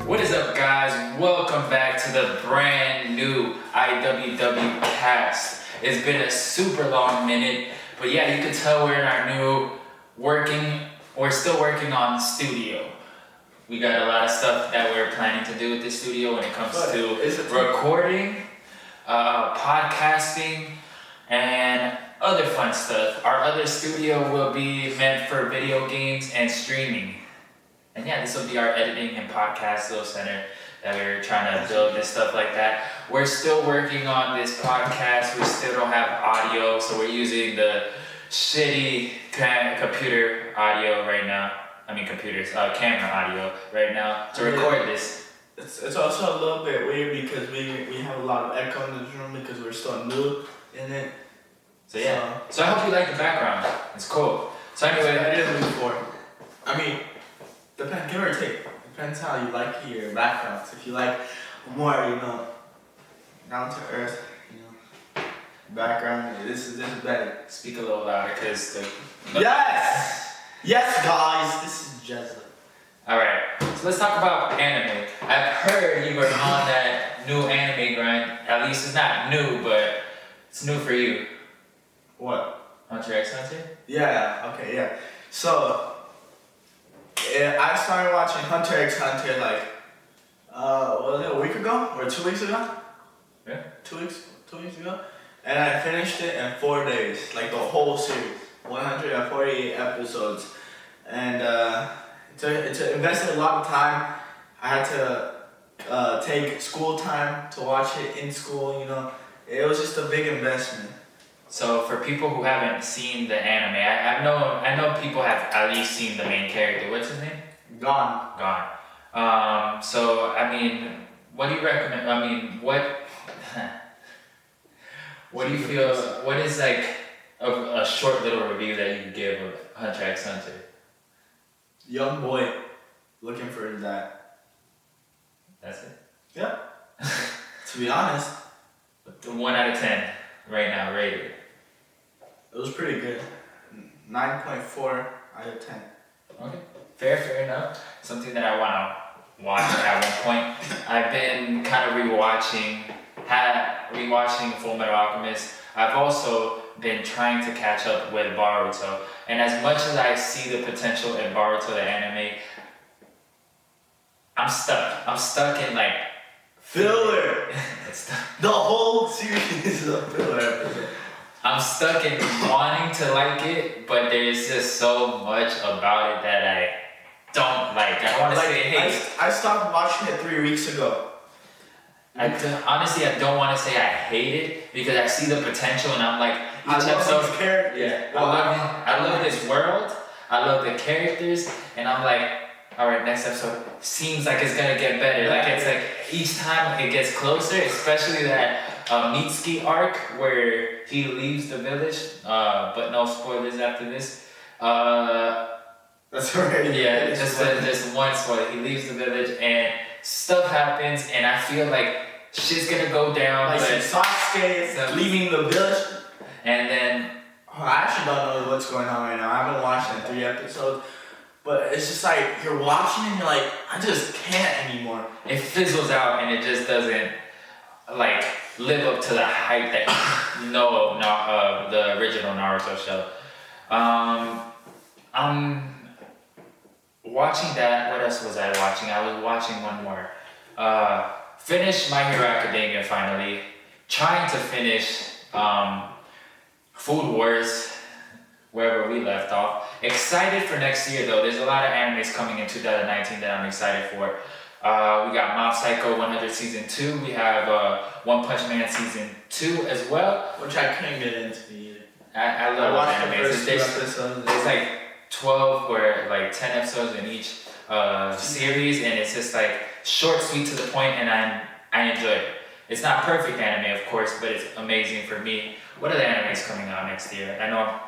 What is up, guys? Welcome back to the brand new IWWcast. It's been a super long minute, but yeah, you can tell we're in our new we're still working on studio. We got a lot of stuff that we're planning to do with the studio when it comes to recording, podcasting, and other fun stuff. Our other studio will be meant for video games and streaming. And yeah, this will be our editing and podcast little center that we're trying to build and stuff like that. We're still working on this podcast. We still don't have audio, so we're using the shitty computer audio right now. Camera audio right now to record this. It's also a little bit weird because we have a lot of echo in this room because we're still new in it. So yeah. So I hope you like the background. It's cool. So anyway, I did it before. I mean, depends, give or take. Depends how you like your backgrounds. If you like more, down to earth, background, this is better. Speak a little louder because Yes, guys, this is Jezza. Alright, so let's talk about anime. I've heard you were on that new anime grind. At least it's not new, but it's new for you. What? Hunter x Hunter? Yeah, okay, yeah. So, I started watching Hunter x Hunter was it a week ago? Or 2 weeks ago? Yeah. 2 weeks ago? And I finished it in 4 days, like the whole series. 148 episodes. And it invested a lot of time. I had to take school time to watch it in school, It was just a big investment. So for people who haven't seen the anime, I know people have at least seen the main character. What's his name? Gone. So I mean, what do you recommend? I mean, what do you feel? What is like a short little review that you give of Hunter x Hunter? Young boy looking for his dad. That's it? Yeah. To be honest. 1 out of 10 right now rated. It was pretty good. 9.4 out of 10. Okay. Fair enough. Something that I want to watch at one point. I've been kind of rewatching Fullmetal Alchemist. I've also been trying to catch up with Boruto. And as much as I see the potential in Boruto, the anime, I'm stuck. I'm stuck in filler. The whole series is a filler. I'm stuck in wanting to like it, but there's just so much about it that I don't like. I don't want to say hate. I stopped watching it 3 weeks ago. Honestly, I don't want to say I hate it because I see the potential and I'm like, I love these characters. Yeah, I love this world. I love the characters, and I'm like, all right, next episode seems like it's gonna get better. It's like each time it gets closer, especially that Mitsuki arc where he leaves the village. But no spoilers after this. That's already. Yeah, just one spoiler. He leaves the village and stuff happens, and I feel like shit's gonna go down. Like Sasuke is leaving the village. And then I actually don't know what's going on right now. I haven't watched it in 3 episodes. But it's just like, you're watching and you're like, I just can't anymore. It fizzles out and it just doesn't live up to the hype that the original Naruto show. I'm watching that. What else was I watching? I was watching one more. Finished My Hero Academia finally. Trying to finish Food Wars, wherever we left off. Excited for next year though. There's a lot of animes coming in 2019 that I'm excited for. We got Mob Psycho 100 Season 2. We have One Punch Man Season 2 as well. Which I couldn't get into either. I love animes. There's like 12 or 10 episodes in each series, and it's just short, sweet, to the point, and I enjoy it. It's not perfect anime, of course, but it's amazing for me. What are the animes coming out next year? I know.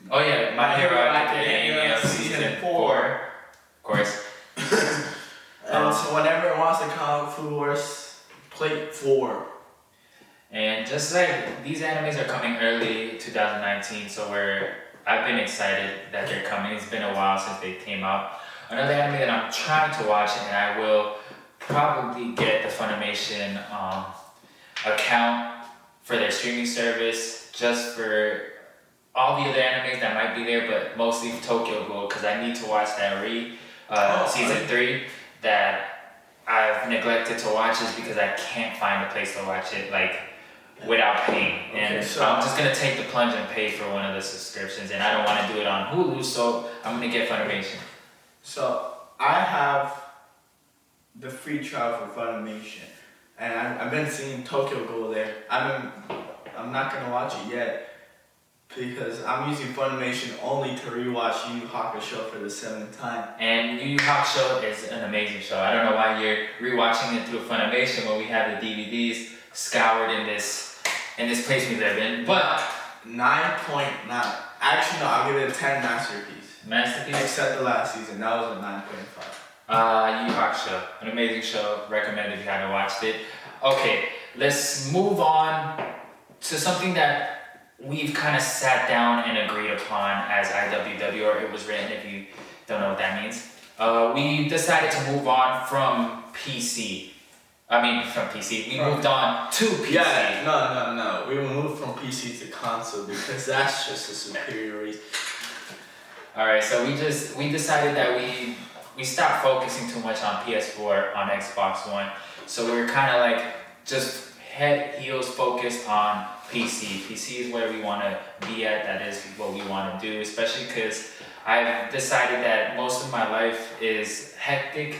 Oh yeah, My Hero Academia Season 4, of course. And so whenever it wants to come, Food Wars, Plate 4. And just these animes are coming early 2019, so I've been excited that they're coming. It's been a while since they came out. Another anime that I'm trying to watch, and I will probably get the Funimation account for their streaming service, just for all the other animes that might be there, but mostly Tokyo Ghoul, because I need to watch that season 3 that I've neglected to watch, is because I can't find a place to watch it without paying. And so I'm just gonna take the plunge and pay for one of the subscriptions, and I don't want to do it on Hulu, so I'm gonna get Funimation. So I have the free trial for Funimation, and I've been seeing Tokyo Ghoul there. I'm not gonna watch it yet because I'm using Funimation only to rewatch Yu Yu Hakusho for the 7th time. And Yu Yu Hakusho is an amazing show. I don't know why you're rewatching it through Funimation when we have the DVDs scoured in this place we live in. But 9.9. Actually, no, I'll give it a 10 masterpiece. Masterpiece? Except the last season, that was a 9.5. Yu Yu Hakusho, an amazing show. Recommend if you haven't watched it. Okay, let's move on to something that we've kind of sat down and agreed upon as IWW, or It Was Written, if you don't know what that means. We decided to move on from PC. We moved on to PC. Yeah, no. We moved from PC to console because that's just a superior reason. Alright, so we decided that we stopped focusing too much on PS4, on Xbox One. So we're kind of like just head heels focused on PC. PC is where we want to be at. That is what we want to do, especially because I've decided that most of my life is hectic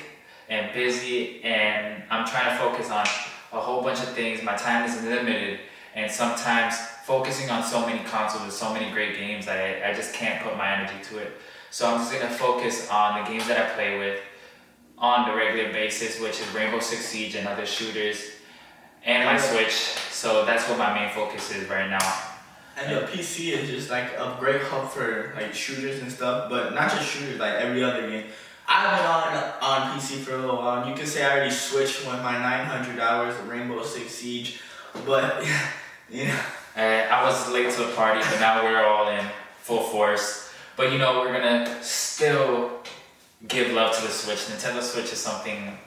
and busy, and I'm trying to focus on a whole bunch of things. My time is limited, and sometimes focusing on so many consoles and so many great games, I just can't put my energy to it. So I'm just going to focus on the games that I play with on the regular basis, which is Rainbow Six Siege and other shooters, and my Switch. So that's what my main focus is right now. And the PC is just like a great hub for like shooters and stuff, but not just shooters, like every other game. I've been on PC for a little while, and you can say I already switched with my 900 hours of Rainbow Six Siege, but I was late to the party, but now we're all in full force. But we're gonna still give love to the Switch. Nintendo Switch is something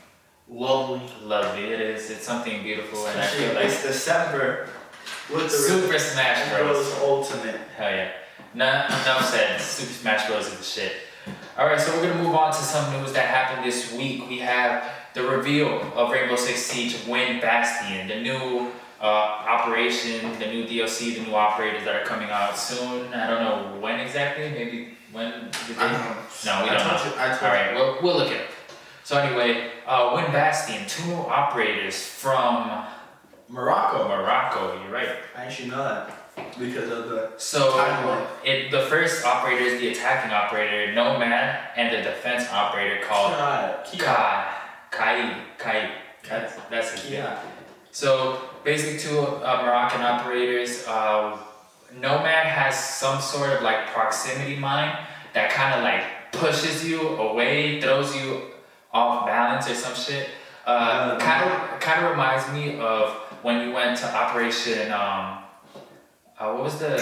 lovely. It is. It's something beautiful, and I Especially feel like it's December with the Super Smash Bros. Ultimate. Hell yeah. Enough said. Super Smash Bros. Is the shit. Alright, so we're gonna move on to some news that happened this week. We have the reveal of Rainbow Six Siege Wind Bastion, the new operation, the new DLC, the new operators that are coming out soon. I don't know when exactly. Maybe when? I don't know. No, we don't know. Alright, we'll look it up. So anyway, Wind Bastion, 2 new operators from Morocco. You're right. I actually know that because of the timeline. The first operator is the attacking operator, Nomad, and the defense operator called Kai. That's his name. So basically 2 Moroccan operators. Nomad has some sort of like proximity mine that kind of like pushes you away, throws you off balance or some shit. Kind of reminds me of when you went to Operation. What was the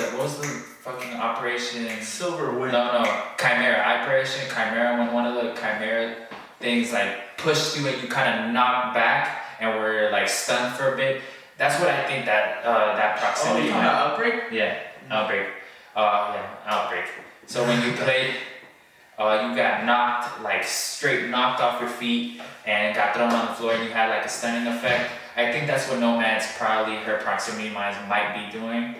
fucking Operation? Silverwind. No, Chimera. Operation Chimera, when one of the Chimera things like pushed you and you kind of knocked back and were like stunned for a bit. That's what I think that proximity. Oh, you talking about Outbreak? Yeah, Outbreak. Outbreak. So when you played, you got straight knocked off your feet and got thrown on the floor, and you had like a stunning effect. I think that's what Nomad's her proximity mines might be doing.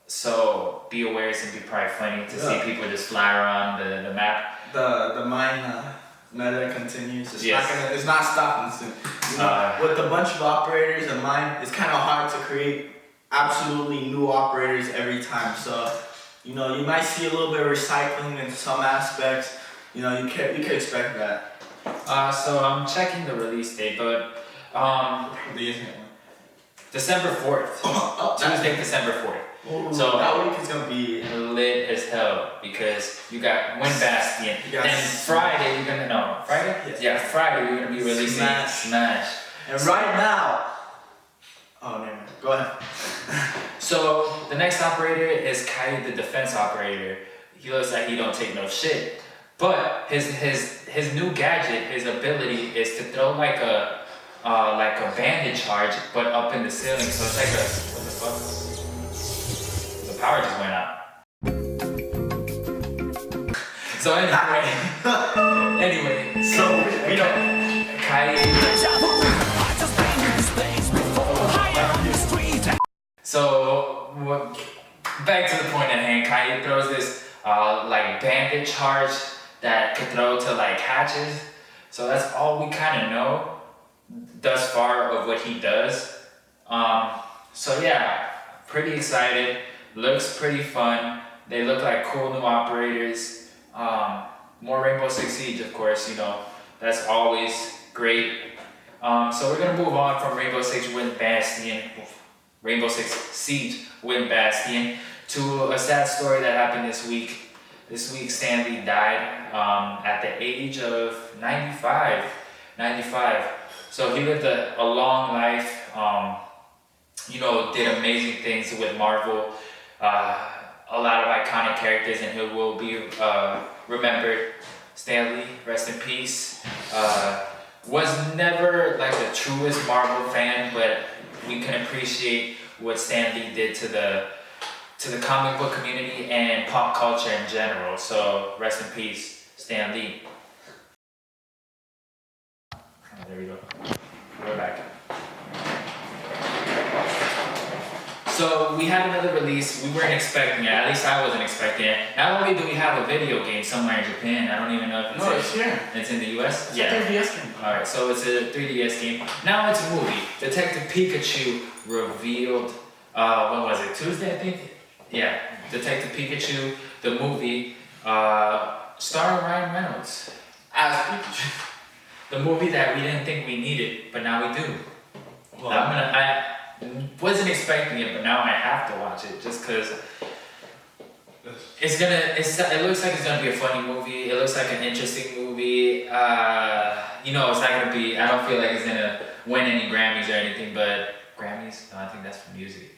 So be aware, it's gonna be probably funny to see people just fly around the map. The mine meta continues. Yes. It's not stopping soon. With a bunch of operators and mine, it's kind of hard to create absolutely new operators every time. So, you might see a little bit of recycling in some aspects. You can expect that. So I'm checking the release date, but December 4th. Tuesday, December 4th. Ooh, so that week is gonna be lit as hell because you got Wind Bastion. And Friday you're gonna Friday? Yes. Yeah, Friday you're gonna be releasing Smash. And right now, oh no, go ahead. So the next operator is Kai, the defense operator. He looks like he don't take no shit, But his new gadget, his ability is to throw like a bandage charge, but up in the ceiling. So it's like a what the fuck? The power just went out. So anyway, so we don't. Kai. So back to the point at hand. Kai throws this like bandit charge that could throw to like hatches. So that's all we kind of know thus far of what he does. So yeah, pretty excited. Looks pretty fun. They look like cool new operators. More Rainbow Six Siege, of course, you know, that's always great. So we're gonna move on from Rainbow Six Siege with Bastion to a sad story that happened this week. This week, Stanley died at the age of 95. So he lived a long life, you know, did amazing things with Marvel. A lot of iconic characters, and he will be remembered. Stanley, rest in peace. Was never like the truest Marvel fan, but we can appreciate what Stanley did to the comic book community and pop culture in general. So rest in peace, Stan Lee. Oh, there we go. We're back. So we had another release. We weren't expecting it. At least I wasn't expecting it. Not only do we have a video game somewhere in Japan, I don't even know if it's it's here. It's in the US? It's a 3DS game. Alright, so it's a 3DS game. Now it's a movie. Detective Pikachu revealed, when was it? Tuesday, I think? Yeah, Detective Pikachu, the movie, starring Ryan Reynolds As Pikachu. The movie that we didn't think we needed, but now we do. Well, I wasn't expecting it, but now I have to watch it just because it looks like it's gonna be a funny movie. It looks like an interesting movie. You know, it's not gonna be. I don't feel like it's gonna win any Grammys or anything, but Grammys? No, I think that's for music.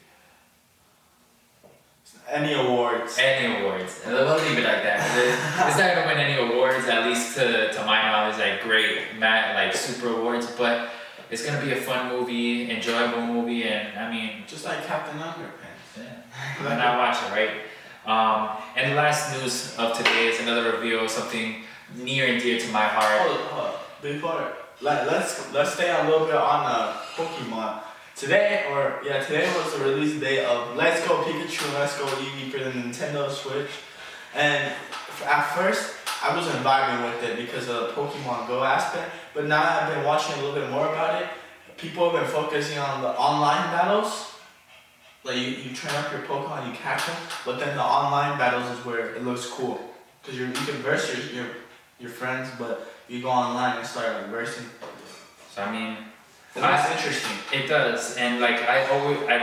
Any awards. We'll leave it like that. It's not gonna win any awards, at least to my knowledge, like great, like super awards, but it's gonna be a fun movie, enjoyable movie, and I mean, Just like Captain Underpants. yeah, why not watch it, right? And the last news of today is another reveal of something near and dear to my heart. Hold up. Before, let's stay a little bit on Pokemon. Today was the release day of Let's Go Pikachu, Let's Go Eevee for the Nintendo Switch. And at first, I wasn't vibing with it because of the Pokemon Go aspect, but now that I've been watching a little bit more about it, people have been focusing on the online battles. Like you train up your Pokemon, you catch them, but then the online battles is where it looks cool. Because you can verse your friends, but you go online and start like versing. So I mean, that's interesting. It does, and like I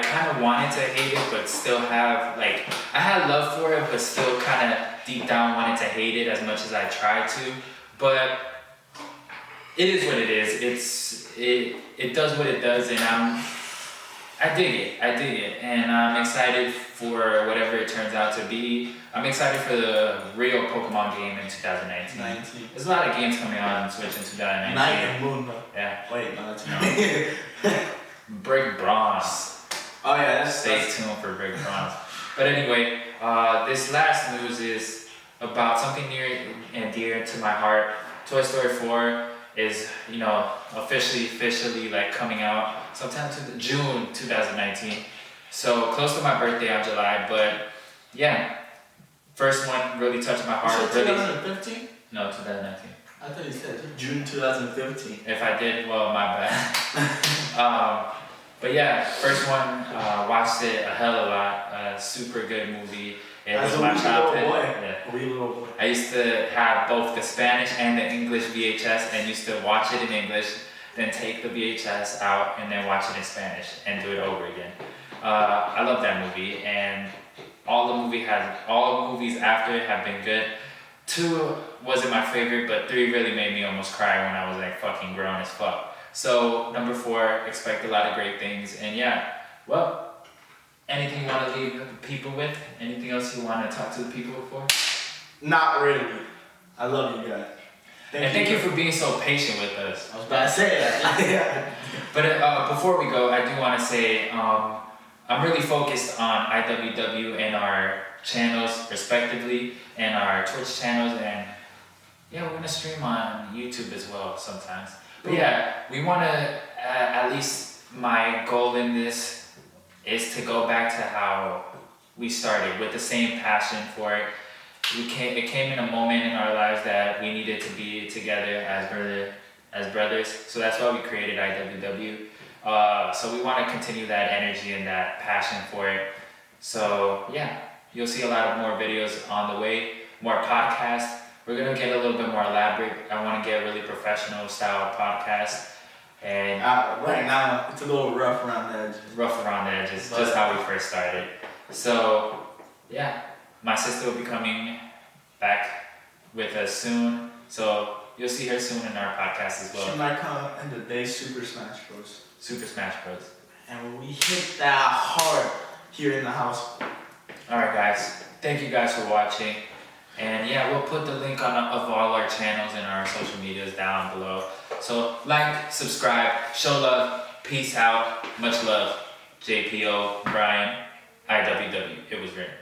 kind of wanted to hate it, but still have like I had love for it, but still kind of deep down wanted to hate it as much as I tried to. But it is what it is. It does what it does, and I dig it, and I'm excited for whatever it turns out to be. I'm excited for the real Pokemon game in 2019. There's a lot of games coming out on Switch in 2019. Night and Moon, though. Yeah. Wait, no, that's Brick Bronze. Oh yeah, Stay tuned for Brick Bronze. But anyway, this last news is about something near and dear to my heart. Toy Story 4 is, you know, officially like coming out sometime to June 2019. So close to my birthday on July, but yeah. First one really touched my heart. You said 2015? No, 2019. I thought you said June 2015. If I did, well, my bad. But yeah, first one, watched it a hell of a lot. Super good movie. It As was a my wee childhood. little boy. Yeah. A wee little boy. I used to have both the Spanish and the English VHS and used to watch it in English, then take the VHS out and then watch it in Spanish and do it over again. I love that movie, and all movies after it have been good. 2 wasn't my favorite, but 3 really made me almost cry when I was like fucking grown as fuck. So number 4, expect a lot of great things, and yeah, well, anything you want to leave people with? Anything else you want to talk to the people for? Not really. I love you guys. Thank you for being so patient with us. I was about to say that. But before we go, I do want to say I'm really focused on IWW and our channels respectively, and our Twitch channels, and yeah, we're gonna stream on YouTube as well sometimes. But yeah, we want to, at least my goal in this is to go back to how we started, with the same passion for it. It came in a moment in our lives that we needed to be together as brothers. So that's why we created IWW. So we want to continue that energy and that passion for it. So yeah, you'll see a lot of more videos on the way, more podcasts. We're gonna get a little bit more elaborate. I want to get a really professional style podcast. And right now, it's a little rough around the edges. Rough around the edges, just how we first started. So yeah, my sister will be coming back with us soon. So you'll see her soon in our podcast as well. She might come in the day Super Smash Bros. Super Smash Bros. And when we hit that hard here in the house. Alright guys, thank you guys for watching. And yeah, we'll put the link of all our channels and our social medias down below. So like, subscribe, show love, peace out, much love. JPO, Brian, IWW, It Was Written.